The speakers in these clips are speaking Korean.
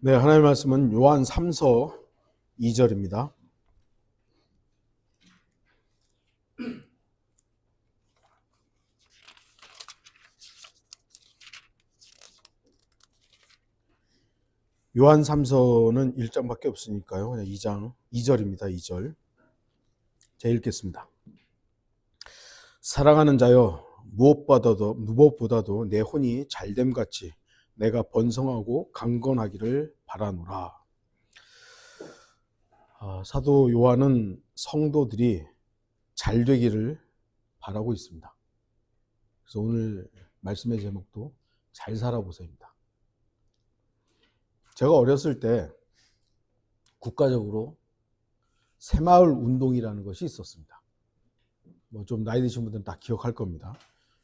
네, 하나님의 말씀은 요한 3서 2절입니다. 요한 3서는 1장밖에 없으니까요. 그냥 2장 2절입니다. 2절. 제가 읽겠습니다. 사랑하는 자여, 무엇보다도 내 혼이 잘됨같이 내가 번성하고 강건하기를 바라노라. 사도 요한은 성도들이 잘 되기를 바라고 있습니다. 그래서 오늘 말씀의 제목도 잘 살아보세요입니다. 제가 어렸을 때 국가적으로 새마을 운동이라는 것이 있었습니다. 좀 나이 드신 분들은 다 기억할 겁니다.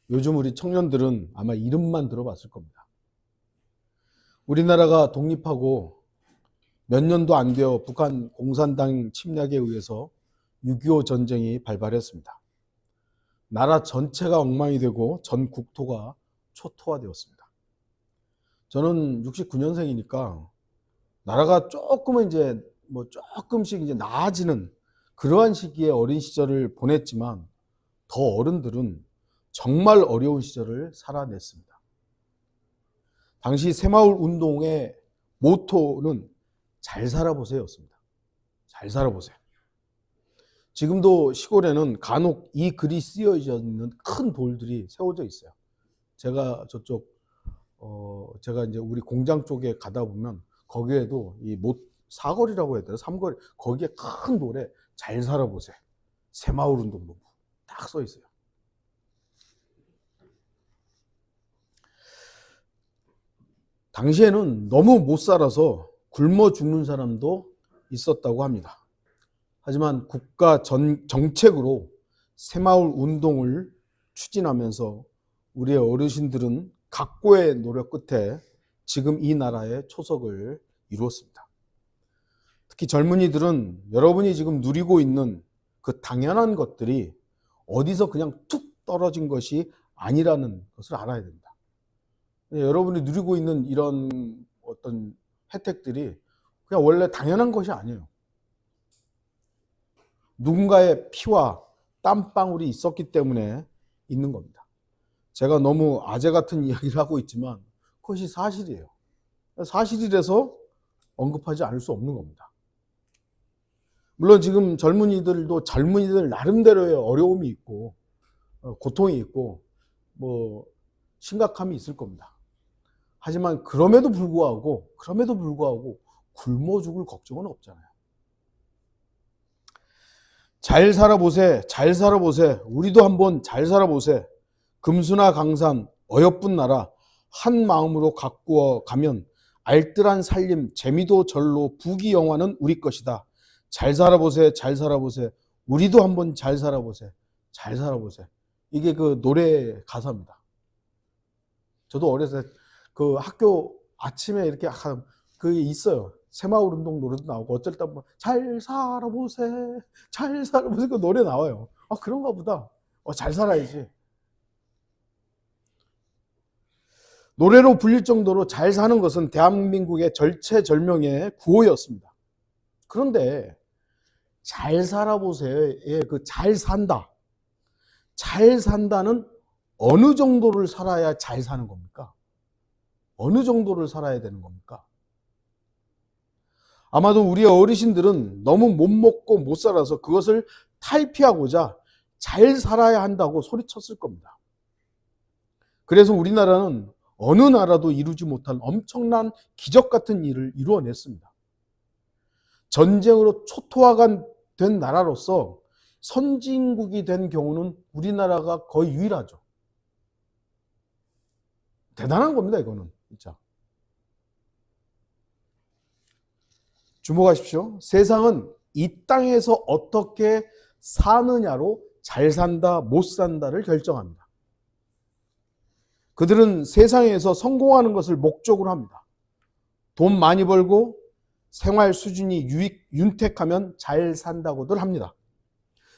요즘 우리 청년들은 아마 이름만 들어봤을 겁니다. 우리나라가 독립하고 몇 년도 안 되어 북한 공산당 침략에 의해서 6.25 전쟁이 발발했습니다. 나라 전체가 엉망이 되고 전 국토가 초토화되었습니다. 저는 69년생이니까 나라가 조금은 조금씩 나아지는 그러한 시기에 어린 시절을 보냈지만 더 어른들은 정말 어려운 시절을 살아냈습니다. 당시 새마을 운동의 모토는 잘 살아보세요였습니다. 잘 살아보세요. 지금도 시골에는 간혹 이 글이 쓰여져 있는 큰 돌들이 세워져 있어요. 제가 이제 우리 공장 쪽에 가다 보면 거기에도 사거리라고 해야 되나? 삼거리. 거기에 큰 돌에 잘 살아보세요. 새마을 운동본부 딱 써 있어요. 당시에는 너무 못 살아서 굶어 죽는 사람도 있었다고 합니다. 하지만 국가 정책으로 새마을 운동을 추진하면서 우리의 어르신들은 각고의 노력 끝에 지금 이 나라의 초석을 이루었습니다. 특히 젊은이들은 여러분이 지금 누리고 있는 그 당연한 것들이 어디서 그냥 툭 떨어진 것이 아니라는 것을 알아야 됩니다. 여러분이 누리고 있는 이런 어떤 혜택들이 그냥 원래 당연한 것이 아니에요. 누군가의 피와 땀방울이 있었기 때문에 있는 겁니다. 제가 너무 아재 같은 이야기를 하고 있지만 그것이 사실이에요. 사실이라서 언급하지 않을 수 없는 겁니다. 물론 지금 젊은이들 나름대로의 어려움이 있고 고통이 있고 심각함이 있을 겁니다. 하지만 그럼에도 불구하고 굶어 죽을 걱정은 없잖아요. 잘 살아보세. 우리도 한번 잘 살아보세. 금수나 강산 어여쁜 나라 한 마음으로 가꾸어 가면 알뜰한 살림 재미도 절로 부귀영화는 우리 것이다. 잘 살아보세. 우리도 한번 잘 살아보세. 이게 그 노래 가사입니다. 저도 어렸을 때 그 학교 아침에 이렇게 그게 있어요. 새마을 운동 노래도 나오고 어쩔 때 잘 살아보세. 그 노래 나와요. 그런가 보다. 잘 살아야지. 노래로 불릴 정도로 잘 사는 것은 대한민국의 절체절명의 구호였습니다. 그런데 잘 살아보세요의 그 잘 산다는 어느 정도를 살아야 잘 사는 겁니까? 어느 정도를 살아야 되는 겁니까? 아마도 우리 어르신들은 너무 못 먹고 못 살아서 그것을 탈피하고자 잘 살아야 한다고 소리쳤을 겁니다. 그래서 우리나라는 어느 나라도 이루지 못한 엄청난 기적 같은 일을 이루어냈습니다. 전쟁으로 초토화가 된 나라로서 선진국이 된 경우는 우리나라가 거의 유일하죠. 대단한 겁니다, 이거는. 진짜. 주목하십시오. 세상은 이 땅에서 어떻게 사느냐로 잘 산다, 못 산다를 결정합니다. 그들은 세상에서 성공하는 것을 목적으로 합니다. 돈 많이 벌고 생활 수준이 윤택하면 잘 산다고들 합니다.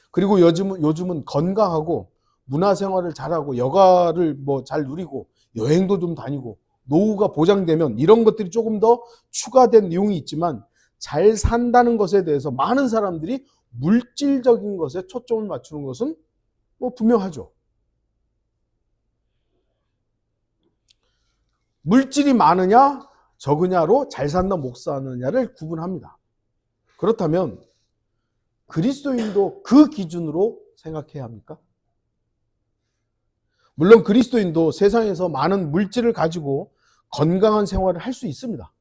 그리고 요즘은 건강하고 문화생활을 잘하고 여가를 잘 누리고 여행도 좀 다니고 노후가 보장되면 이런 것들이 조금 더 추가된 내용이 있지만 잘 산다는 것에 대해서 많은 사람들이 물질적인 것에 초점을 맞추는 것은 뭐 분명하죠. 물질이 많으냐 적으냐로 잘 산다 못 사느냐를 구분합니다. 그렇다면 그리스도인도 그 기준으로 생각해야 합니까? 물론 그리스도인도 세상에서 많은 물질을 가지고 건강한 생활을 할 수 있습니다.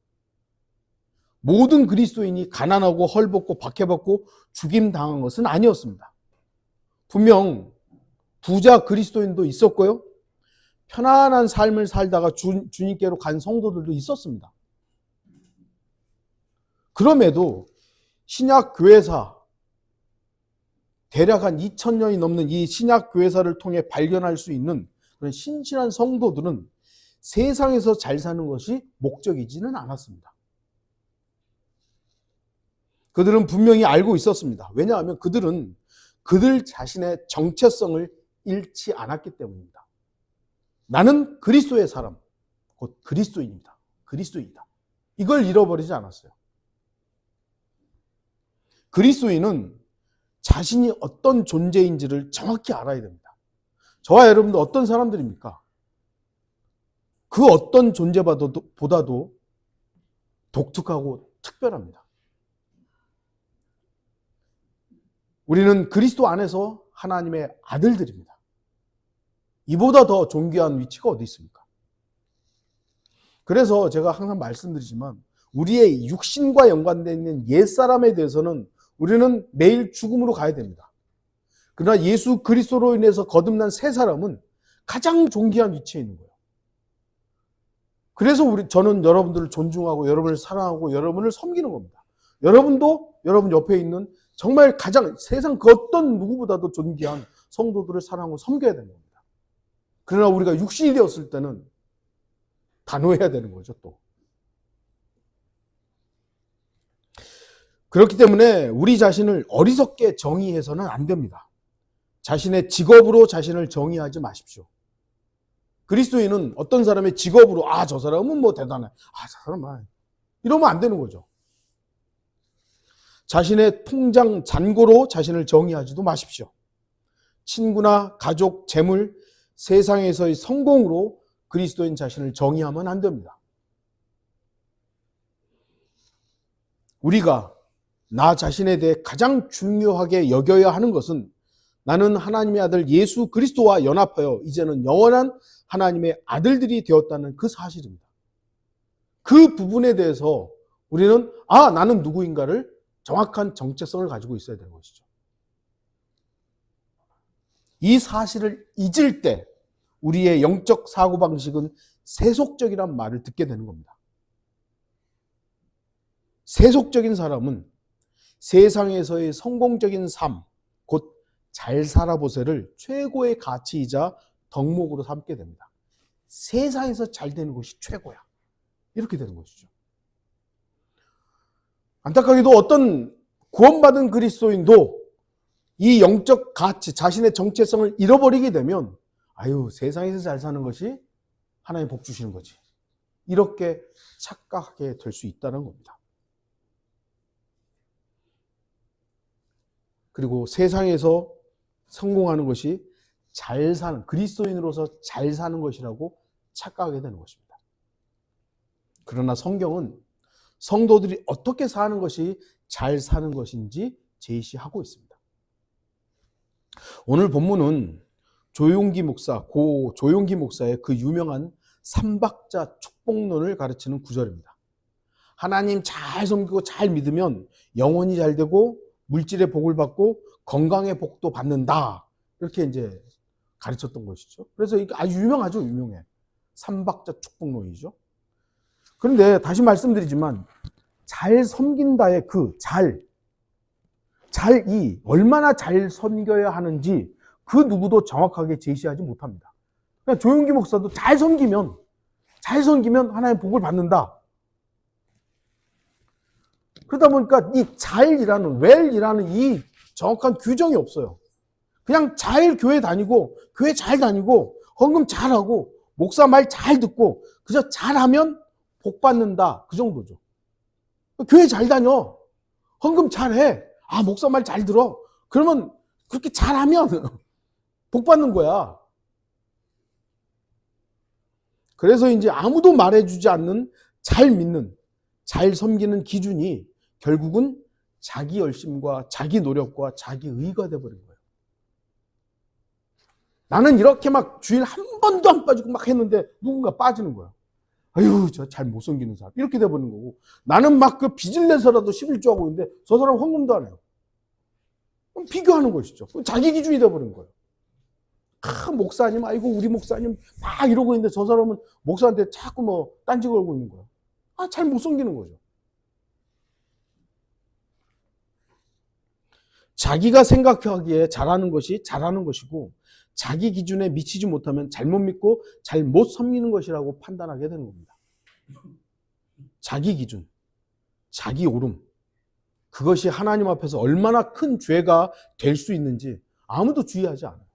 모든 그리스도인이 가난하고 헐벗고 박해받고 죽임당한 것은 아니었습니다. 분명 부자 그리스도인도 있었고요. 편안한 삶을 살다가 주님께로 간 성도들도 있었습니다. 그럼에도 신약 교회사, 대략 한 2000년이 넘는 이 신약 교회사를 통해 발견할 수 있는 그런 신실한 성도들은 세상에서 잘 사는 것이 목적이지는 않았습니다. 그들은 분명히 알고 있었습니다. 왜냐하면 그들은 그들 자신의 정체성을 잃지 않았기 때문입니다. 나는 그리스도의 사람, 곧 그리스도인이다. 그리스도인이다. 이걸 잃어버리지 않았어요. 그리스도인은 자신이 어떤 존재인지를 정확히 알아야 됩니다. 저와 여러분도 어떤 사람들입니까? 그 어떤 존재보다도 독특하고 특별합니다. 우리는 그리스도 안에서 하나님의 아들들입니다. 이보다 더 존귀한 위치가 어디 있습니까? 그래서 제가 항상 말씀드리지만 우리의 육신과 연관되어 있는 옛사람에 대해서는 우리는 매일 죽음으로 가야 됩니다. 그러나 예수 그리스도로 인해서 거듭난 새 사람은 가장 존귀한 위치에 있는 거예요. 그래서 저는 여러분들을 존중하고 여러분을 사랑하고 여러분을 섬기는 겁니다. 여러분도 여러분 옆에 있는 정말 가장 세상 그 어떤 누구보다도 존귀한 성도들을 사랑하고 섬겨야 되는 겁니다. 그러나 우리가 육신이 되었을 때는 단호해야 되는 거죠, 또. 그렇기 때문에 우리 자신을 어리석게 정의해서는 안 됩니다. 자신의 직업으로 자신을 정의하지 마십시오. 그리스도인은 어떤 사람의 직업으로 저 사람은 뭐 대단해. 저 사람은 이러면 안 되는 거죠. 자신의 통장 잔고로 자신을 정의하지도 마십시오. 친구나 가족, 재물, 세상에서의 성공으로 그리스도인 자신을 정의하면 안 됩니다. 우리가 나 자신에 대해 가장 중요하게 여겨야 하는 것은 나는 하나님의 아들 예수 그리스도와 연합하여 이제는 영원한 하나님의 아들들이 되었다는 그 사실입니다. 그 부분에 대해서 우리는 나는 누구인가를 정확한 정체성을 가지고 있어야 되는 것이죠. 이 사실을 잊을 때 우리의 영적 사고방식은 세속적이란 말을 듣게 되는 겁니다. 세속적인 사람은 세상에서의 성공적인 삶, 곧 잘 살아보세를 최고의 가치이자 덕목으로 삼게 됩니다. 세상에서 잘 되는 것이 최고야. 이렇게 되는 것이죠. 안타깝게도 어떤 구원받은 그리스도인도 이 영적 가치, 자신의 정체성을 잃어버리게 되면 세상에서 잘 사는 것이 하나님 복 주시는 거지. 이렇게 착각하게 될 수 있다는 겁니다. 그리고 세상에서 성공하는 것이 잘 사는, 그리스도인으로서 잘 사는 것이라고 착각하게 되는 것입니다. 그러나 성경은 성도들이 어떻게 사는 것이 잘 사는 것인지 제시하고 있습니다. 오늘 본문은 고 조용기 목사의 그 유명한 삼박자 축복론을 가르치는 구절입니다. 하나님 잘 섬기고 잘 믿으면 영혼이 잘 되고 물질의 복을 받고 건강의 복도 받는다. 이렇게 이제 가르쳤던 것이죠. 그래서 이게 아주 유명하죠, 유명해. 삼박자 축복론이죠. 그런데 다시 말씀드리지만 잘 섬긴다의 그 잘이 얼마나 잘 섬겨야 하는지 그 누구도 정확하게 제시하지 못합니다. 그러니까 조용기 목사도 잘 섬기면 하나님의 복을 받는다. 그러다 보니까 이 잘이라는, 웰이라는 이 정확한 규정이 없어요. 그냥 잘 교회 다니고, 교회 잘 다니고, 헌금 잘하고, 목사 말 잘 듣고 그저 잘하면 복 받는다. 그 정도죠. 교회 잘 다녀. 헌금 잘해. 아, 목사 말 잘 들어. 그러면 그렇게 잘하면 복 받는 거야. 그래서 이제 아무도 말해주지 않는 잘 믿는, 잘 섬기는 기준이 결국은 자기 열심과 자기 노력과 자기 의가 돼버린 거예요. 나는 이렇게 막 주일 한 번도 안 빠지고 막 했는데 누군가 빠지는 거야. 아유, 저 잘 못 섬기는 사람. 이렇게 돼버리는 거고. 나는 막 그 빚을 내서라도 11조 하고 있는데 저 사람 헌금도 안 해요. 그럼 비교하는 것이죠. 자기 기준이 돼버린 거예요. 아, 목사님, 아이고, 우리 목사님 막 이러고 있는데 저 사람은 목사한테 자꾸 뭐 딴지 걸고 있는 거예요. 아, 잘 못 섬기는 거죠. 자기가 생각하기에 잘하는 것이 잘하는 것이고 자기 기준에 미치지 못하면 잘못 믿고 잘못 섬기는 것이라고 판단하게 되는 겁니다. 자기 기준, 자기 옳음, 그것이 하나님 앞에서 얼마나 큰 죄가 될 수 있는지 아무도 주의하지 않아요.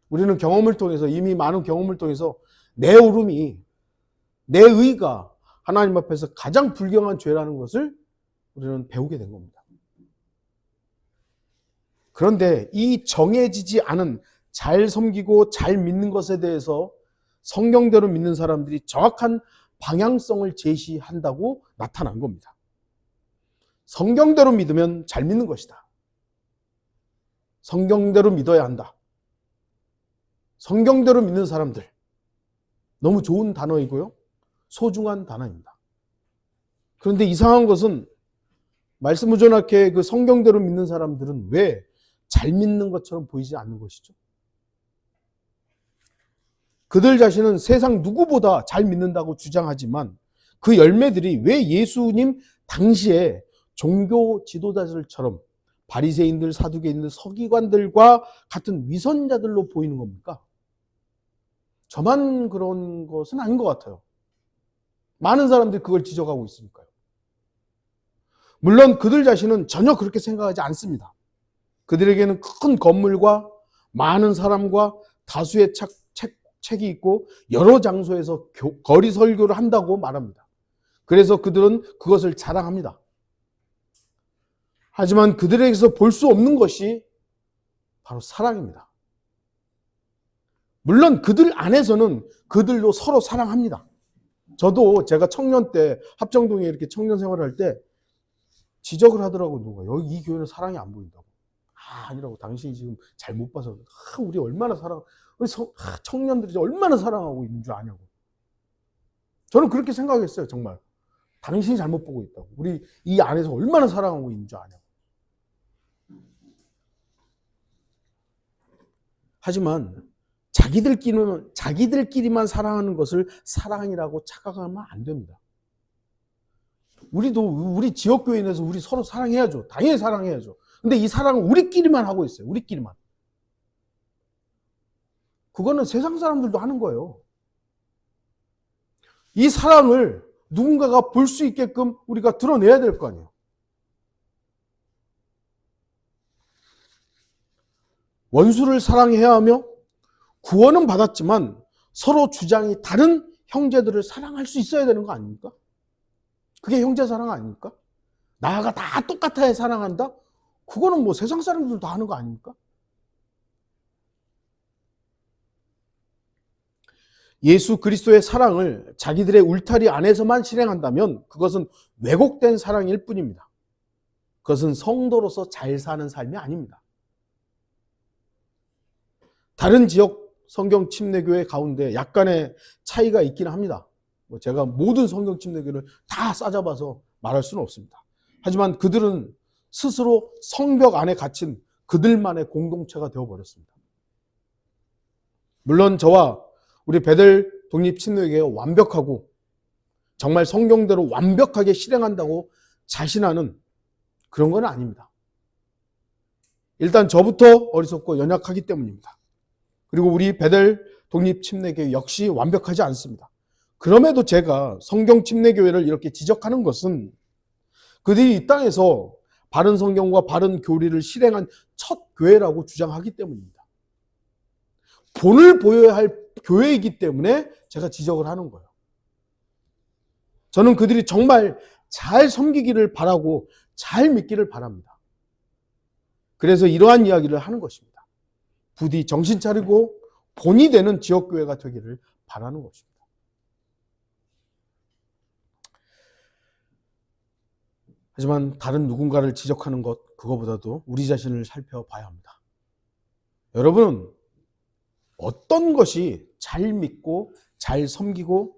우리는 경험을 통해서, 이미 많은 경험을 통해서 내 옳음이, 내 의가 하나님 앞에서 가장 불경한 죄라는 것을 우리는 배우게 된 겁니다. 그런데 이 정해지지 않은 잘 섬기고 잘 믿는 것에 대해서 성경대로 믿는 사람들이 정확한 방향성을 제시한다고 나타난 겁니다. 성경대로 믿으면 잘 믿는 것이다. 성경대로 믿어야 한다. 성경대로 믿는 사람들. 너무 좋은 단어이고요. 소중한 단어입니다. 그런데 이상한 것은 말씀을 전하게 그 성경대로 믿는 사람들은 왜 잘 믿는 것처럼 보이지 않는 것이죠? 그들 자신은 세상 누구보다 잘 믿는다고 주장하지만 그 열매들이 왜 예수님 당시에 종교 지도자들처럼 바리새인들, 사두개인들, 서기관들과 같은 위선자들로 보이는 겁니까? 저만 그런 것은 아닌 것 같아요. 많은 사람들이 그걸 지적하고 있으니까요. 물론 그들 자신은 전혀 그렇게 생각하지 않습니다. 그들에게는 큰 건물과 많은 사람과 다수의 책이 있고 여러 장소에서 거리 설교를 한다고 말합니다. 그래서 그들은 그것을 자랑합니다. 하지만 그들에게서 볼 수 없는 것이 바로 사랑입니다. 물론 그들 안에서는 그들도 서로 사랑합니다. 저도 제가 청년 때 합정동에 이렇게 청년 생활을 할 때 지적을 하더라고요. 누가 여기 이 교회는 사랑이 안 보인다고. 아니라고. 당신이 지금 잘 못 봐서. 우리 얼마나 우리 청년들이 얼마나 사랑하고 있는 줄 아냐고. 저는 그렇게 생각했어요. 정말. 당신이 잘못 보고 있다고. 우리 이 안에서 얼마나 사랑하고 있는 줄 아냐고. 하지만 자기들끼리만 사랑하는 것을 사랑이라고 착각하면 안 됩니다. 우리 지역교회 내에서 우리 서로 사랑해야죠. 당연히 사랑해야죠. 근데 이 사랑은 우리끼리만 하고 있어요. 우리끼리만. 그거는 세상 사람들도 하는 거예요. 이 사랑을 누군가가 볼 수 있게끔 우리가 드러내야 될 거 아니에요. 원수를 사랑해야 하며 구원은 받았지만 서로 주장이 다른 형제들을 사랑할 수 있어야 되는 거 아닙니까? 그게 형제 사랑 아닙니까? 나가 다 똑같아야 사랑한다? 그거는 뭐 세상 사람들도 다 하는 거 아닙니까? 예수 그리스도의 사랑을 자기들의 울타리 안에서만 실행한다면 그것은 왜곡된 사랑일 뿐입니다. 그것은 성도로서 잘 사는 삶이 아닙니다. 다른 지역 성경 침례교회 가운데 약간의 차이가 있기는 합니다. 제가 모든 성경 침례교회를 다 싸잡아서 말할 수는 없습니다. 하지만 그들은 스스로 성벽 안에 갇힌 그들만의 공동체가 되어버렸습니다. 물론 저와 우리 베델 독립침례교회가 완벽하고 정말 성경대로 완벽하게 실행한다고 자신하는 그런 건 아닙니다. 일단 저부터 어리석고 연약하기 때문입니다. 그리고 우리 베델 독립침례교회 역시 완벽하지 않습니다. 그럼에도 제가 성경침례교회를 이렇게 지적하는 것은 그들이 이 땅에서 바른 성경과 바른 교리를 실행한 첫 교회라고 주장하기 때문입니다. 본을 보여야 할 교회이기 때문에 제가 지적을 하는 거예요. 저는 그들이 정말 잘 섬기기를 바라고 잘 믿기를 바랍니다. 그래서 이러한 이야기를 하는 것입니다. 부디 정신 차리고 본이 되는 지역교회가 되기를 바라는 것입니다. 하지만 다른 누군가를 지적하는 것, 그거보다도 우리 자신을 살펴봐야 합니다. 여러분은 어떤 것이 잘 믿고 잘 섬기고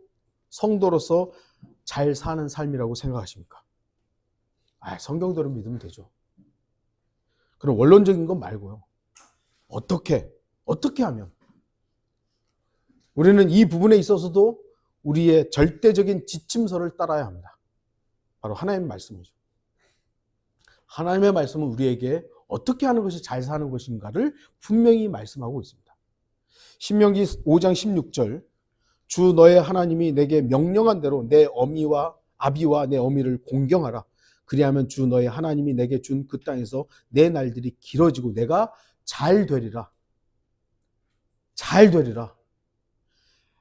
성도로서 잘 사는 삶이라고 생각하십니까? 성경대로 믿으면 되죠. 그럼 원론적인 건 말고요. 어떻게 하면? 우리는 이 부분에 있어서도 우리의 절대적인 지침서를 따라야 합니다. 바로 하나님의 말씀이죠. 하나님의 말씀은 우리에게 어떻게 하는 것이 잘 사는 것인가를 분명히 말씀하고 있습니다. 신명기 5장 16절, 주 너의 하나님이 내게 명령한 대로 내 어미와 아비와 내 어미를 공경하라. 그리하면 주 너의 하나님이 내게 준 그 땅에서 내 날들이 길어지고 내가 잘 되리라. 잘 되리라.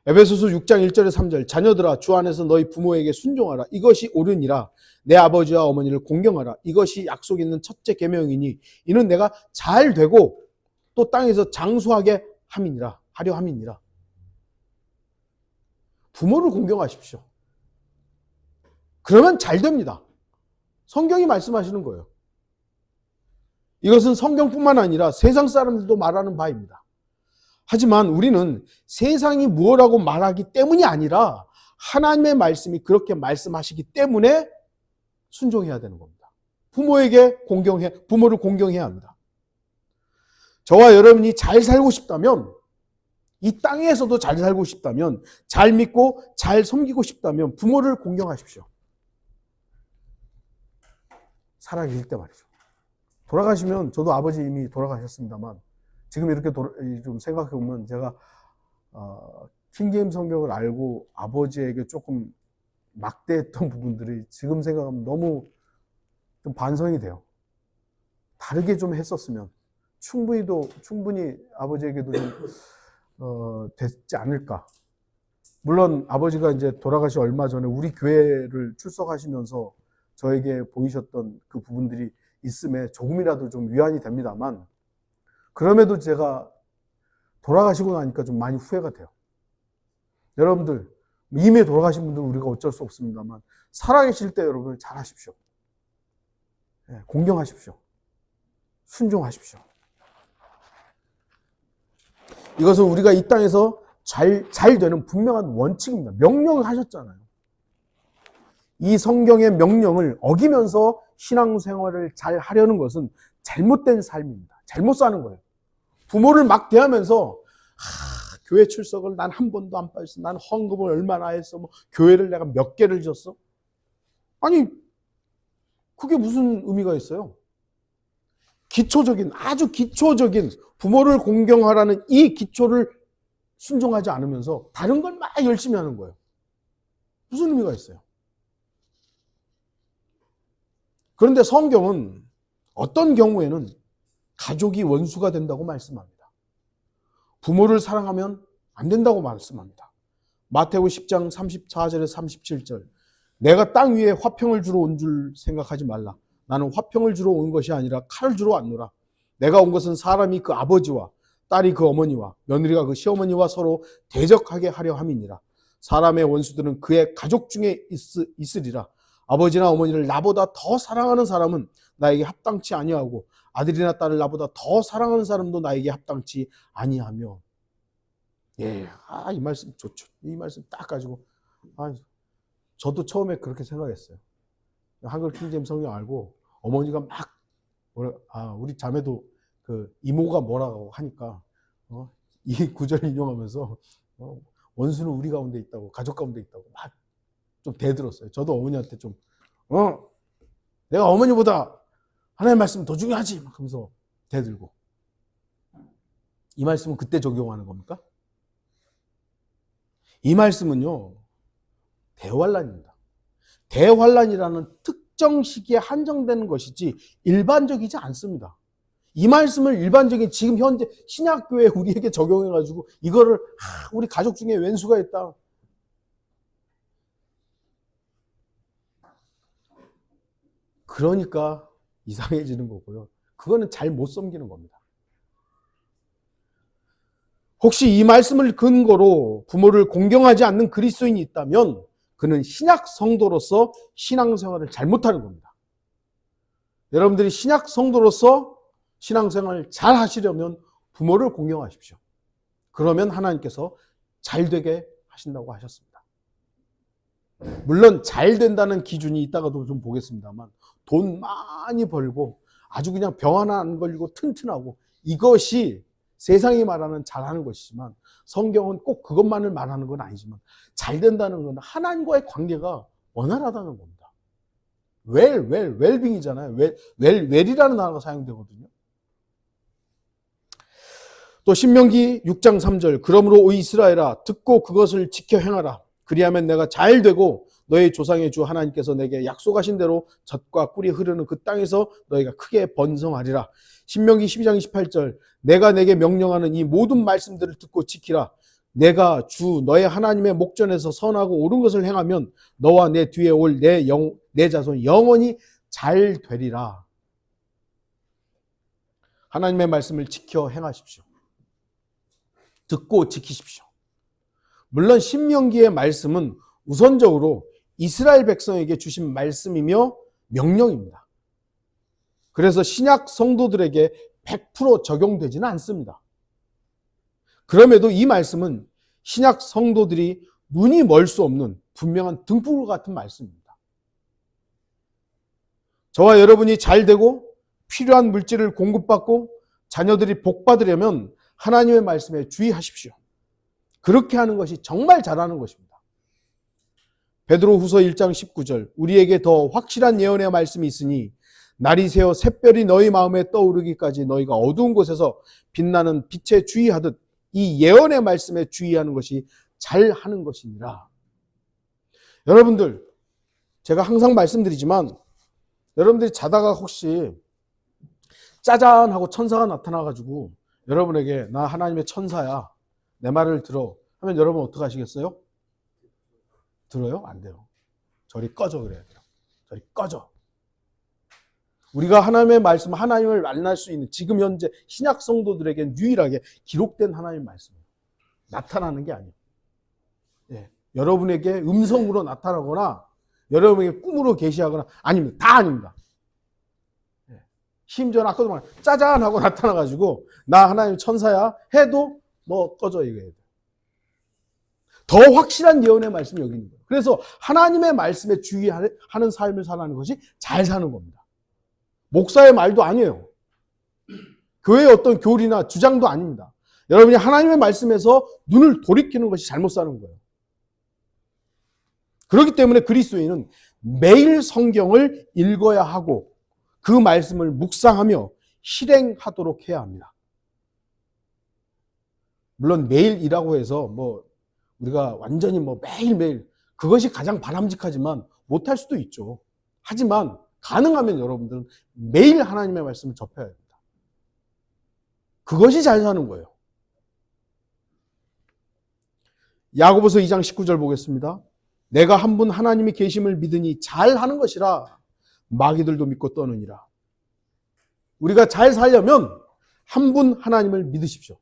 에베소서 6장 1절에 3절, 자녀들아 주 안에서 너희 부모에게 순종하라. 이것이 옳으니라. 내 아버지와 어머니를 공경하라. 이것이 약속 있는 첫째 계명이니 이는 내가 잘 되고 또 땅에서 장수하게 하려 함이니라. 부모를 공경하십시오. 그러면 잘 됩니다. 성경이 말씀하시는 거예요. 이것은 성경뿐만 아니라 세상 사람들도 말하는 바입니다. 하지만 우리는 세상이 무엇라고 말하기 때문이 아니라 하나님의 말씀이 그렇게 말씀하시기 때문에 순종해야 되는 겁니다. 부모를 공경해야 합니다. 저와 여러분이 잘 살고 싶다면, 이 땅에서도 잘 살고 싶다면, 잘 믿고 잘 섬기고 싶다면 부모를 공경하십시오. 살아계실 때 말이죠. 돌아가시면, 저도 아버지 이미 돌아가셨습니다만 지금 이렇게 좀 생각해 보면 제가 킹제임스 성경을 알고 아버지에게 조금 막대했던 부분들이 지금 생각하면 너무 좀 반성이 돼요. 다르게 좀 했었으면 충분히 아버지에게도 좀 됐지 않을까. 물론 아버지가 이제 돌아가시 얼마 전에 우리 교회를 출석하시면서 저에게 보이셨던 그 부분들이 있음에 조금이라도 좀 위안이 됩니다만, 그럼에도 제가 돌아가시고 나니까 좀 많이 후회가 돼요. 여러분들, 이미 돌아가신 분들은 우리가 어쩔 수 없습니다만 살아계실 때 여러분 잘 하십시오. 공경하십시오. 순종하십시오. 이것은 우리가 이 땅에서 잘 되는 분명한 원칙입니다. 명령을 하셨잖아요. 이 성경의 명령을 어기면서 신앙생활을 잘 하려는 것은 잘못된 삶입니다. 잘못 사는 거예요. 부모를 막 대하면서 교회 출석을 난 한 번도 안 빠졌어. 난 헌금을 얼마나 했어. 교회를 내가 몇 개를 졌어. 아니, 그게 무슨 의미가 있어요? 아주 기초적인 부모를 공경하라는 이 기초를 순종하지 않으면서 다른 걸 막 열심히 하는 거예요. 무슨 의미가 있어요? 그런데 성경은 어떤 경우에는 가족이 원수가 된다고 말씀합니다. 부모를 사랑하면 안 된다고 말씀합니다. 마태복음 10장 34절에서 37절, 내가 땅 위에 화평을 주러 온 줄 생각하지 말라. 나는 화평을 주러 온 것이 아니라 칼을 주러 왔노라. 내가 온 것은 사람이 그 아버지와 딸이 그 어머니와 며느리가 그 시어머니와 서로 대적하게 하려 함이니라. 사람의 원수들은 그의 가족 중에 있으리라. 아버지나 어머니를 나보다 더 사랑하는 사람은 나에게 합당치 아니하고 아들이나 딸을 나보다 더 사랑하는 사람도 나에게 합당치 아니하며. 이 말씀 좋죠. 이 말씀 딱 가지고 저도 처음에 그렇게 생각했어요. 한글 킹제임스 성경 알고 어머니가 막 우리 자매도 그 이모가 뭐라고 하니까 이 구절을 인용하면서 원수는 우리 가운데 있다고, 가족 가운데 있다고 막 좀 대들었어요. 저도 어머니한테 좀 내가 어머니보다 하나님의 말씀 더 중요하지 막 하면서 대들고. 이 말씀은 그때 적용하는 겁니까? 이 말씀은요, 대환란입니다. 대환란이라는 특정 시기에 한정되는 것이지 일반적이지 않습니다. 이 말씀을 일반적인 지금 현재 신약교회 우리에게 적용해가지고 이거를 우리 가족 중에 왼수가 있다. 그러니까 이상해지는 거고요. 그거는 잘 못 섬기는 겁니다. 혹시 이 말씀을 근거로 부모를 공경하지 않는 그리스도인이 있다면 그는 신약 성도로서 신앙생활을 잘못하는 겁니다. 여러분들이 신약 성도로서 신앙생활을 잘 하시려면 부모를 공경하십시오. 그러면 하나님께서 잘 되게 하신다고 하셨습니다. 물론 잘 된다는 기준이 이따가도 좀 보겠습니다만 돈 많이 벌고 아주 그냥 병 하나 안 걸리고 튼튼하고 이것이 세상이 말하는 잘하는 것이지만 성경은 꼭 그것만을 말하는 건 아니지만 잘 된다는 건 하나님과의 관계가 원활하다는 겁니다. 웰빙이잖아요. 웰이라는 단어가 사용되거든요. 또 신명기 6장 3절 그러므로 오 이스라엘아 듣고 그것을 지켜 행하라. 그리하면 내가 잘 되고 너희 조상의 주 하나님께서 내게 약속하신 대로 젖과 꿀이 흐르는 그 땅에서 너희가 크게 번성하리라. 신명기 12장 28절 내가 내게 명령하는 이 모든 말씀들을 듣고 지키라. 내가 주 너의 하나님의 목전에서 선하고 옳은 것을 행하면 너와 내 뒤에 올 내 자손 영원히 잘 되리라. 하나님의 말씀을 지켜 행하십시오. 듣고 지키십시오. 물론 신명기의 말씀은 우선적으로 이스라엘 백성에게 주신 말씀이며 명령입니다. 그래서 신약 성도들에게 100% 적용되지는 않습니다. 그럼에도 이 말씀은 신약 성도들이 눈이 멀 수 없는 분명한 등불 같은 말씀입니다. 저와 여러분이 잘 되고 필요한 물질을 공급받고 자녀들이 복받으려면 하나님의 말씀에 주의하십시오. 그렇게 하는 것이 정말 잘하는 것입니다. 베드로후서 1장 19절 우리에게 더 확실한 예언의 말씀이 있으니 날이 새어 샛별이 너희 마음에 떠오르기까지 너희가 어두운 곳에서 빛나는 빛에 주의하듯 이 예언의 말씀에 주의하는 것이 잘하는 것이니라. 여러분들 제가 항상 말씀드리지만 여러분들이 자다가 혹시 짜잔 하고 천사가 나타나가지고 여러분에게 나 하나님의 천사야 내 말을 들어 하면 여러분 어떻게 하시겠어요? 들어요? 안 돼요. 저리 꺼져 그래야 돼요. 저리 꺼져. 우리가 하나님의 말씀, 하나님을 만날 수 있는 지금 현재 신약 성도들에게 유일하게 기록된 하나님의 말씀이에요. 나타나는 게 아니에요. 예. 여러분에게 음성으로 나타나거나 여러분에게 꿈으로 계시하거나 아닙니다. 다 아닙니다. 예. 심지어 아까도 말 짜잔 하고 나타나가지고 나 하나님 천사야 해도 너 꺼져 이거예요. 더 확실한 예언의 말씀이 여기 있는 거예요. 그래서 하나님의 말씀에 주의하는 삶을 살아가는 것이 잘 사는 겁니다. 목사의 말도 아니에요. 교회의 어떤 교리나 주장도 아닙니다. 여러분이 하나님의 말씀에서 눈을 돌이키는 것이 잘못 사는 거예요. 그렇기 때문에 그리스도인은 매일 성경을 읽어야 하고 그 말씀을 묵상하며 실행하도록 해야 합니다. 물론 매일이라고 해서 우리가 완전히 매일매일 그것이 가장 바람직하지만 못할 수도 있죠. 하지만 가능하면 여러분들은 매일 하나님의 말씀을 접해야 됩니다. 그것이 잘 사는 거예요. 야고보서 2장 19절 보겠습니다. 내가 한 분 하나님이 계심을 믿으니 잘하는 것이라 마귀들도 믿고 떠느니라. 우리가 잘 살려면 한 분 하나님을 믿으십시오.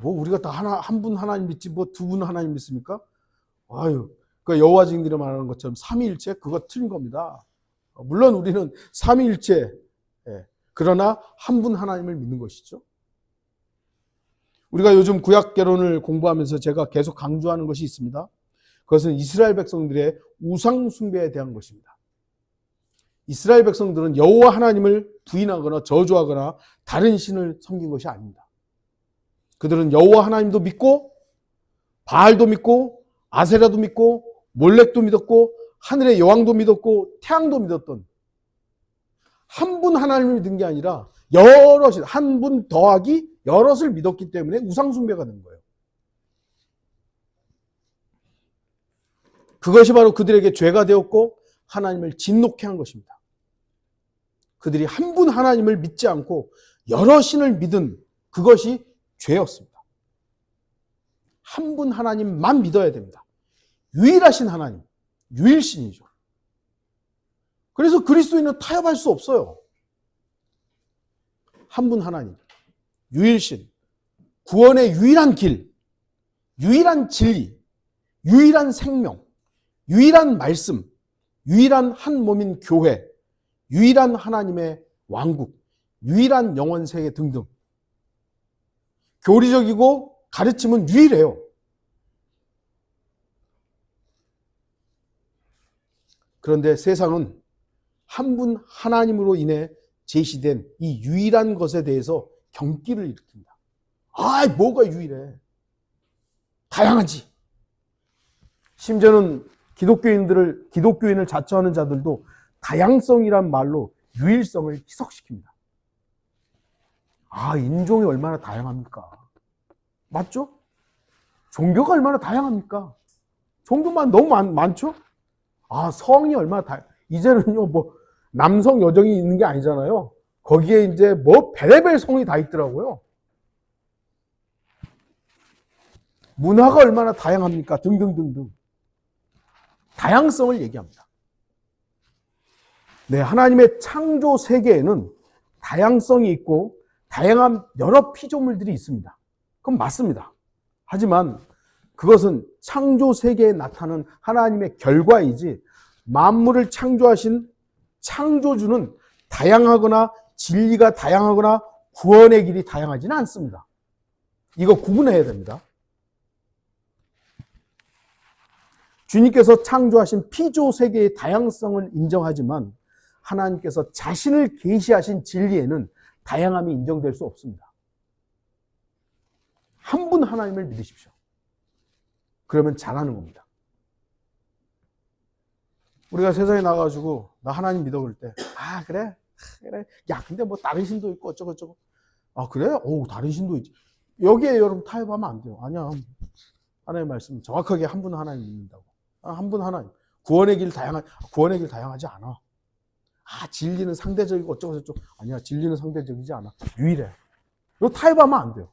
우리가 다 한 분 하나님 믿지 두 분 하나님 믿습니까? 그 여호와 증인들이 말하는 것처럼 삼위일체 그거 틀린 겁니다. 물론 우리는 삼위일체 그러나 한 분 하나님을 믿는 것이죠. 우리가 요즘 구약개론을 공부하면서 제가 계속 강조하는 것이 있습니다. 그것은 이스라엘 백성들의 우상 숭배에 대한 것입니다. 이스라엘 백성들은 여호와 하나님을 부인하거나 저주하거나 다른 신을 섬긴 것이 아닙니다. 그들은 여호와 하나님도 믿고 바알도 믿고 아세라도 믿고 몰렉도 믿었고 하늘의 여왕도 믿었고 태양도 믿었던 한 분 하나님을 믿은 게 아니라 여럿이 한 분 더하기 여럿을 믿었기 때문에 우상 숭배가 된 거예요. 그것이 바로 그들에게 죄가 되었고 하나님을 진노케 한 것입니다. 그들이 한 분 하나님을 믿지 않고 여러 신을 믿은 그것이 죄였습니다. 한 분 하나님만 믿어야 됩니다. 유일하신 하나님, 유일신이죠. 그래서 그리스도인은 타협할 수 없어요. 한 분 하나님, 유일신, 구원의 유일한 길, 유일한 진리, 유일한 생명, 유일한 말씀, 유일한 한 몸인 교회, 유일한 하나님의 왕국, 유일한 영원 세계 등등. 교리적이고 가르침은 유일해요. 그런데 세상은 한 분 하나님으로 인해 제시된 이 유일한 것에 대해서 경기를 일으킵니다. 아, 뭐가 유일해? 다양하지. 심지어는 기독교인을 자처하는 자들도 다양성이란 말로 유일성을 희석시킵니다. 아, 인종이 얼마나 다양합니까? 맞죠? 종교가 얼마나 다양합니까? 종교만 너무 많죠? 아, 성이 얼마나 이제는요, 뭐, 남성, 여성이 있는 게 아니잖아요. 거기에 이제 뭐, 별의별 성이 다 있더라고요. 문화가 얼마나 다양합니까? 등등등등. 다양성을 얘기합니다. 네, 하나님의 창조 세계에는 다양성이 있고 다양한 여러 피조물들이 있습니다. 그건 맞습니다. 하지만 그것은 창조 세계에 나타나는 하나님의 결과이지 만물을 창조하신 창조주는 다양하거나 진리가 다양하거나 구원의 길이 다양하지는 않습니다. 이거 구분해야 됩니다. 주님께서 창조하신 피조 세계의 다양성을 인정하지만 하나님께서 자신을 계시하신 진리에는 다양함이 인정될 수 없습니다. 한 분 하나님을 믿으십시오. 그러면 잘하는 겁니다. 우리가 세상에 나가가지고 나 하나님 믿어 그럴 때 아 그래? 야 근데 뭐 다른 신도 있고 어쩌고저쩌고 아 그래? 오 다른 신도 있지. 여기에 여러분 타협하면 안 돼요. 아니야. 하나님의 말씀 정확하게 한 분 하나님 믿는다고. 한 분 하나님. 구원의 길 다양하지 않아. 아, 진리는 상대적이고 어쩌고저쩌고. 아니야, 진리는 상대적이지 않아. 유일해. 이거 타협하면 안 돼요.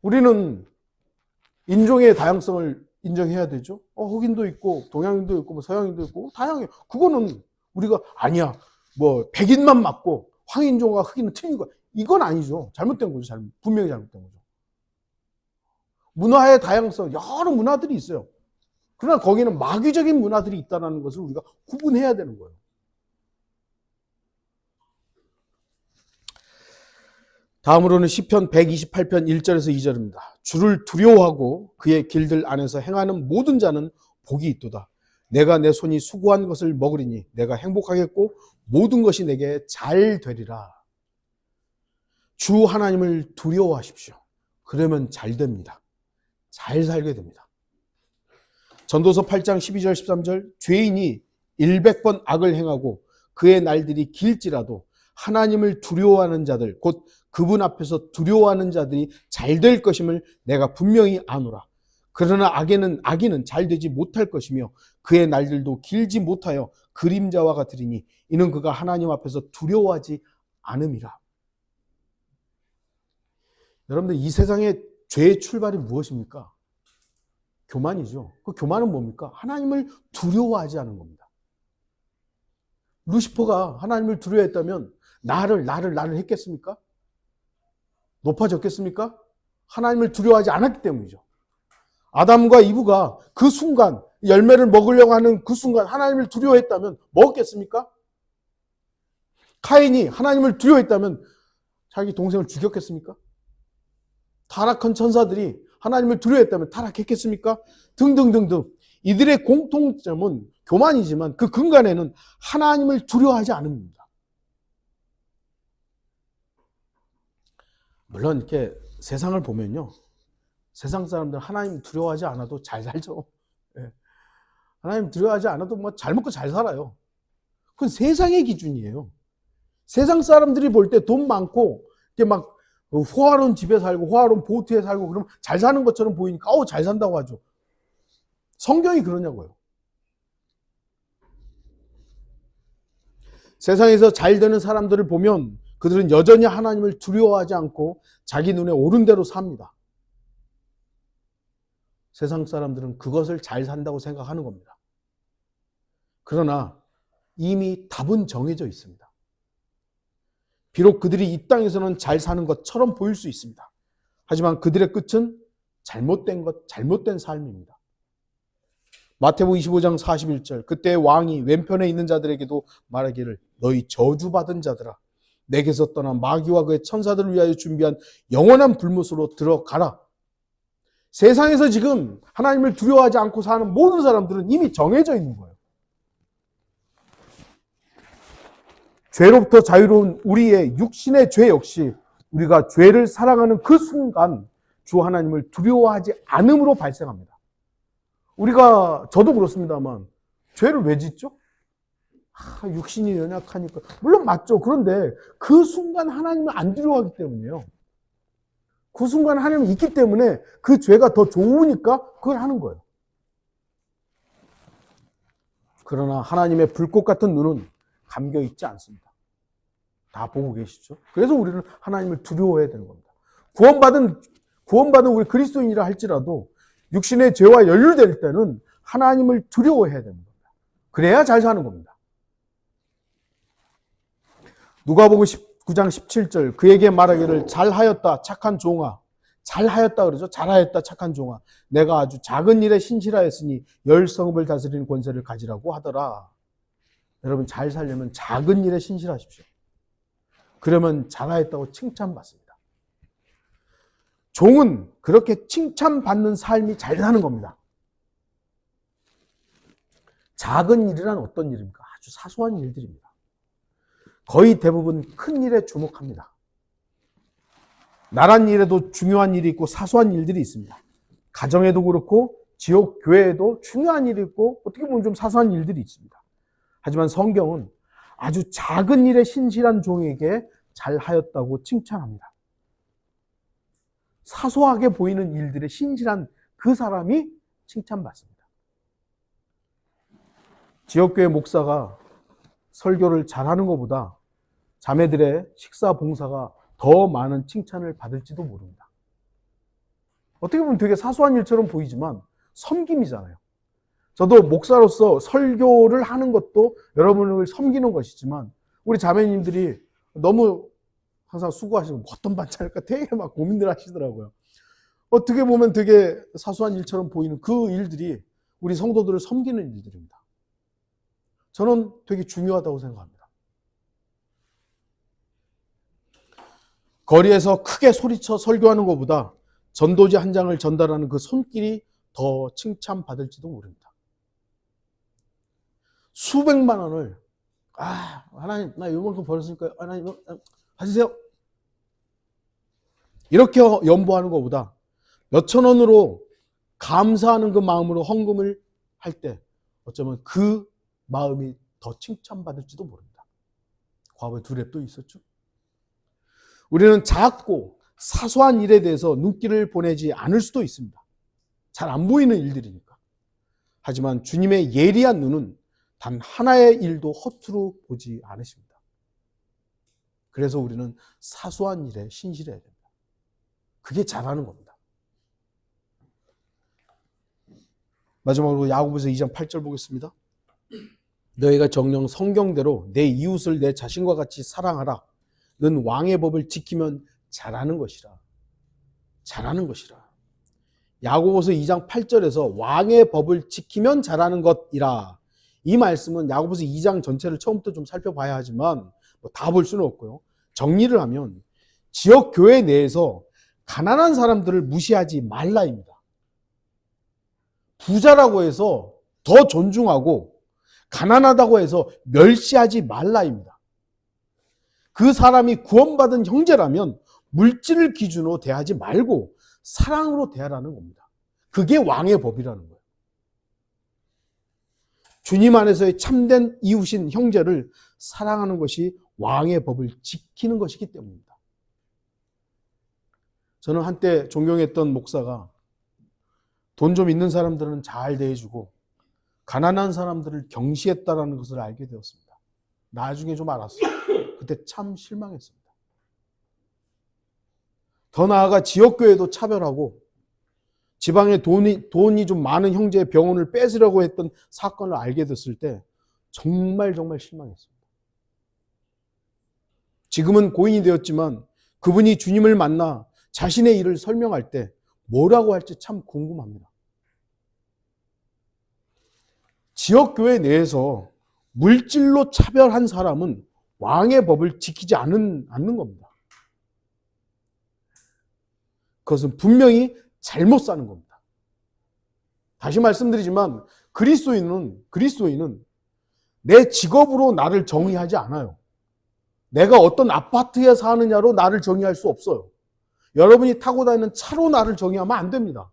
우리는 인종의 다양성을 인정해야 되죠. 흑인도 있고, 동양인도 있고, 뭐 서양인도 있고, 다양해요. 그거는 우리가 아니야. 뭐, 백인만 맞고, 황인종과 흑인은 틀린 거야. 이건 아니죠. 잘못된 거죠. 분명히 잘못된 거죠. 문화의 다양성, 여러 문화들이 있어요. 그러나 거기는 마귀적인 문화들이 있다는 것을 우리가 구분해야 되는 거예요. 다음으로는 시편 128편 1절에서 2절입니다. 주를 두려워하고 그의 길들 안에서 행하는 모든 자는 복이 있도다. 내가 내 손이 수고한 것을 먹으리니 내가 행복하겠고 모든 것이 내게 잘 되리라. 주 하나님을 두려워하십시오. 그러면 잘 됩니다. 잘 살게 됩니다. 전도서 8장 12절 13절 죄인이 100번 악을 행하고 그의 날들이 길지라도 하나님을 두려워하는 자들 곧 그분 앞에서 두려워하는 자들이 잘 될 것임을 내가 분명히 아노라. 그러나 악인은 잘 되지 못할 것이며 그의 날들도 길지 못하여 그림자와 같으리니 이는 그가 하나님 앞에서 두려워하지 않음이라. 여러분들 이 세상의 죄의 출발이 무엇입니까? 교만이죠. 그 교만은 뭡니까? 하나님을 두려워하지 않은 겁니다. 루시퍼가 하나님을 두려워했다면 나를 했겠습니까? 높아졌겠습니까? 하나님을 두려워하지 않았기 때문이죠. 아담과 이브가 그 순간 열매를 먹으려고 하는 그 순간 하나님을 두려워했다면 먹었겠습니까? 카인이 하나님을 두려워했다면 자기 동생을 죽였겠습니까? 타락한 천사들이 하나님을 두려워했다면 타락했겠습니까? 등등등등. 이들의 공통점은 교만이지만 그 근간에는 하나님을 두려워하지 않음입니다. 물론 이렇게 세상을 보면요. 세상 사람들 하나님 두려워하지 않아도 잘 살죠. 예. 하나님 두려워하지 않아도 뭐 잘 먹고 잘 살아요. 그건 세상의 기준이에요. 세상 사람들이 볼 때 돈 많고 이렇게 막 호화로운 집에 살고 호화로운 보트에 살고 그러면 잘 사는 것처럼 보이니까 잘 산다고 하죠. 성경이 그러냐고요. 세상에서 잘 되는 사람들을 보면 그들은 여전히 하나님을 두려워하지 않고 자기 눈에 옳은 대로 삽니다. 세상 사람들은 그것을 잘 산다고 생각하는 겁니다. 그러나 이미 답은 정해져 있습니다. 비록 그들이 이 땅에서는 잘 사는 것처럼 보일 수 있습니다. 하지만 그들의 끝은 잘못된 삶입니다. 마태복음 25장 41절, 그때 왕이 왼편에 있는 자들에게도 말하기를 너희 저주받은 자들아, 내게서 떠난 마귀와 그의 천사들을 위하여 준비한 영원한 불못으로 들어가라. 세상에서 지금 하나님을 두려워하지 않고 사는 모든 사람들은 이미 정해져 있는 거예요. 죄로부터 자유로운 우리의 육신의 죄 역시 우리가 죄를 사랑하는 그 순간 주 하나님을 두려워하지 않음으로 발생합니다. 저도 그렇습니다만 죄를 왜 짓죠? 육신이 연약하니까. 물론 맞죠. 그런데 그 순간 하나님을 안 두려워하기 때문이에요. 그 순간 하나님이 있기 때문에 그 죄가 더 좋으니까 그걸 하는 거예요. 그러나 하나님의 불꽃 같은 눈은 감겨 있지 않습니다. 다 보고 계시죠? 그래서 우리는 하나님을 두려워해야 되는 겁니다. 구원받은 우리 그리스도인이라 할지라도 육신의 죄와 연루될 때는 하나님을 두려워해야 되는 겁니다. 그래야 잘 사는 겁니다. 누가복음 19장 17절, 그에게 말하기를 잘하였다 착한 종아. 잘하였다 그러죠. 잘하였다 착한 종아. 내가 아주 작은 일에 신실하였으니 열 성읍을 다스리는 권세를 가지라고 하더라. 여러분, 잘 살려면 작은 일에 신실하십시오. 그러면 잘하였다고 칭찬받습니다. 종은 그렇게 칭찬받는 삶이 잘 사는 겁니다. 작은 일이란 어떤 일입니까? 아주 사소한 일들입니다. 거의 대부분 큰 일에 주목합니다. 나란 일에도 중요한 일이 있고 사소한 일들이 있습니다. 가정에도 그렇고 지역 교회에도 중요한 일이 있고 어떻게 보면 좀 사소한 일들이 있습니다. 하지만 성경은 아주 작은 일에 신실한 종에게 잘하였다고 칭찬합니다. 사소하게 보이는 일들에 신실한 그 사람이 칭찬받습니다. 지역교회 목사가 설교를 잘하는 것보다 자매들의 식사 봉사가 더 많은 칭찬을 받을지도 모릅니다. 어떻게 보면 되게 사소한 일처럼 보이지만 섬김이잖아요. 저도 목사로서 설교를 하는 것도 여러분을 섬기는 것이지만 우리 자매님들이 너무 항상 수고하시고 어떤 반찬일까 되게 막 고민들 하시더라고요. 어떻게 보면 되게 사소한 일처럼 보이는 그 일들이 우리 성도들을 섬기는 일들입니다. 저는 되게 중요하다고 생각합니다. 거리에서 크게 소리쳐 설교하는 것보다 전도지 한 장을 전달하는 그 손길이 더 칭찬받을지도 모릅니다. 수백만 원을 하나님 나 이만큼 벌었으니까 하나님 가지세요. 이렇게 연보하는 것보다 몇천 원으로 감사하는 그 마음으로 헌금을 할 때 어쩌면 그 마음이 더 칭찬받을지도 모릅니다. 과거에 두 랩도 있었죠. 우리는 작고 사소한 일에 대해서 눈길을 보내지 않을 수도 있습니다. 잘 안 보이는 일들이니까. 하지만 주님의 예리한 눈은 단 하나의 일도 허투루 보지 않으십니다. 그래서 우리는 사소한 일에 신실해야 됩니다. 그게 잘하는 겁니다. 마지막으로 야고보서 2장 8절 보겠습니다. 너희가 정녕 성경대로 내 이웃을 내 자신과 같이 사랑하라. 는 왕의 법을 지키면 잘하는 것이라. 잘하는 것이라. 야고보서 2장 8절에서 왕의 법을 지키면 잘하는 것이라. 이 말씀은 야고보서 2장 전체를 처음부터 좀 살펴봐야 하지만 다 볼 수는 없고요. 정리를 하면 지역 교회 내에서 가난한 사람들을 무시하지 말라입니다. 부자라고 해서 더 존중하고 가난하다고 해서 멸시하지 말라입니다. 그 사람이 구원받은 형제라면 물질을 기준으로 대하지 말고 사랑으로 대하라는 겁니다. 그게 왕의 법이라는 거예요. 주님 안에서의 참된 이웃인 형제를 사랑하는 것이 왕의 법을 지키는 것이기 때문입니다. 저는 한때 존경했던 목사가 돈 좀 있는 사람들은 잘 대해주고 가난한 사람들을 경시했다라는 것을 알게 되었습니다. 나중에 좀 알았어요. 그때 참 실망했습니다. 더 나아가 지역교회도 차별하고 지방에 돈이 좀 많은 형제의 병원을 뺏으려고 했던 사건을 알게 됐을 때 정말 실망했습니다. 지금은 고인이 되었지만 그분이 주님을 만나 자신의 일을 설명할 때 뭐라고 할지 참 궁금합니다. 지역교회 내에서 물질로 차별한 사람은 왕의 법을 지키지 않는 겁니다. 그것은 분명히 잘못 사는 겁니다. 다시 말씀드리지만 그리스도인은 내 직업으로 나를 정의하지 않아요. 내가 어떤 아파트에 사느냐로 나를 정의할 수 없어요. 여러분이 타고 다니는 차로 나를 정의하면 안 됩니다.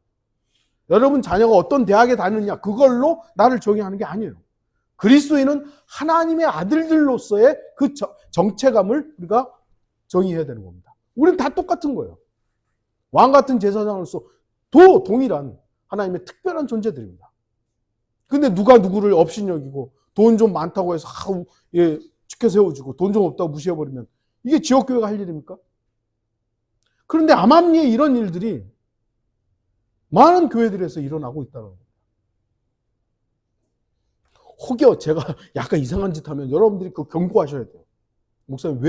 여러분 자녀가 어떤 대학에 다니느냐 그걸로 나를 정의하는 게 아니에요. 그리스도인은 하나님의 아들들로서의 그 정체감을 우리가 정의해야 되는 겁니다. 우리는 다 똑같은 거예요. 왕 같은 제사장으로서 동일한 하나님의 특별한 존재들입니다. 근데 누가 누구를 업신여기고 돈 좀 많다고 해서 지켜 세워주고 돈 좀 없다고 무시해버리면 이게 지역교회가 할 일입니까? 그런데 암암리에 이런 일들이 많은 교회들에서 일어나고 있다는 겁니다. 혹여 제가 약간 이상한 짓 하면 여러분들이 그 경고하셔야 돼요. 목사님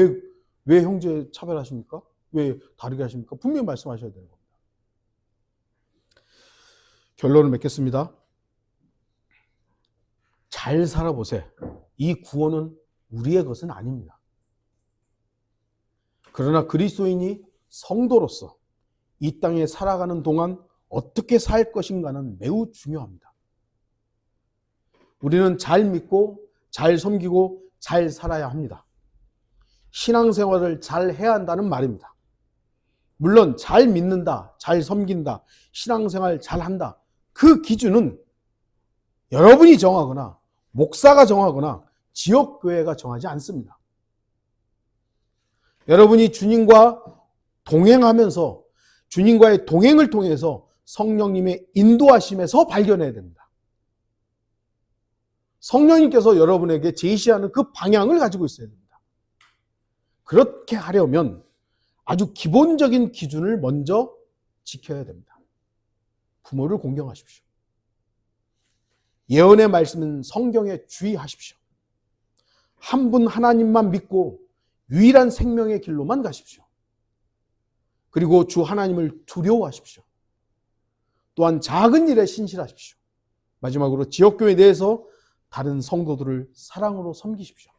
왜 형제 차별하십니까? 왜 다르게 하십니까? 분명히 말씀하셔야 되는 겁니다. 결론을 맺겠습니다. 잘 살아보세요. 이 구원은 우리의 것은 아닙니다. 그러나 그리스도인이 성도로서 이 땅에 살아가는 동안 어떻게 살 것인가는 매우 중요합니다. 우리는 잘 믿고 잘 섬기고 잘 살아야 합니다. 신앙생활을 잘 해야 한다는 말입니다. 물론 잘 믿는다, 잘 섬긴다, 신앙생활 잘 한다. 그 기준은 여러분이 정하거나 목사가 정하거나 지역교회가 정하지 않습니다. 여러분이 주님과 동행하면서 주님과의 동행을 통해서 성령님의 인도하심에서 발견해야 됩니다. 성령님께서 여러분에게 제시하는 그 방향을 가지고 있어야 됩니다. 그렇게 하려면 아주 기본적인 기준을 먼저 지켜야 됩니다. 부모를 공경하십시오. 예언의 말씀은 성경에 주의하십시오. 한 분 하나님만 믿고 유일한 생명의 길로만 가십시오. 그리고 주 하나님을 두려워하십시오. 또한 작은 일에 신실하십시오. 마지막으로 지역교회 내에서 다른 성도들을 사랑으로 섬기십시오.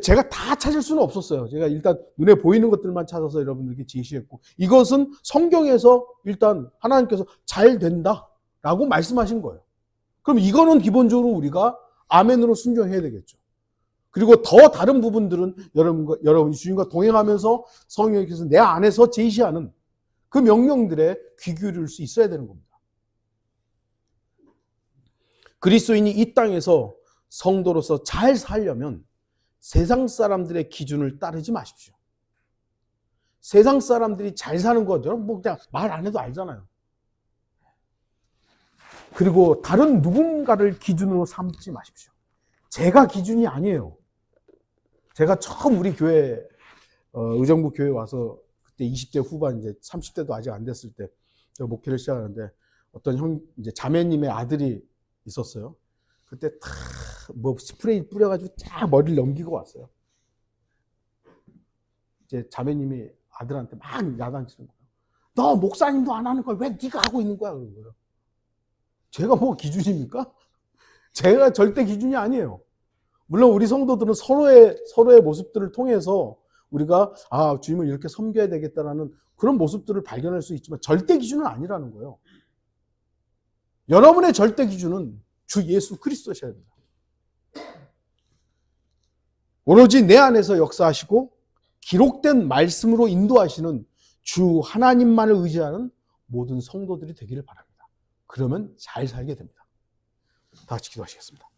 제가 다 찾을 수는 없었어요. 제가 일단 눈에 보이는 것들만 찾아서 여러분들께 제시했고, 이것은 성경에서 일단 하나님께서 잘 된다라고 말씀하신 거예요. 그럼 이거는 기본적으로 우리가 아멘으로 순종해야 되겠죠. 그리고 더 다른 부분들은 여러분이 주님과 동행하면서 성령께서 내 안에서 제시하는 그 명령들에 귀 기울일 수 있어야 되는 겁니다. 그리스도인이 이 땅에서 성도로서 잘 살려면 세상 사람들의 기준을 따르지 마십시오. 세상 사람들이 잘 사는 거 여러분 그냥 말 안 해도 알잖아요. 그리고 다른 누군가를 기준으로 삼지 마십시오. 제가 기준이 아니에요. 제가 처음 우리 교회 의정부 교회 와서 그때 20대 후반 이제 30대도 아직 안 됐을 때 제가 목회를 시작하는데 어떤 이제 자매님의 아들이 있었어요. 그때 다 스프레이 뿌려가지고 쫙 머리를 넘기고 왔어요. 이제 자매님이 아들한테 막 야단치는 거예요. 너 목사님도 안 하는 걸 왜 네가 하고 있는 거야? 그런 거예요. 제가 뭐 기준입니까? 제가 절대 기준이 아니에요. 물론 우리 성도들은 서로의 모습들을 통해서 우리가 주님을 이렇게 섬겨야 되겠다라는 그런 모습들을 발견할 수 있지만 절대 기준은 아니라는 거예요. 여러분의 절대 기준은 주 예수 그리스도셔야 됩니다. 오로지 내 안에서 역사하시고 기록된 말씀으로 인도하시는 주 하나님만을 의지하는 모든 성도들이 되기를 바랍니다. 그러면 잘 살게 됩니다. 다 같이 기도하시겠습니다.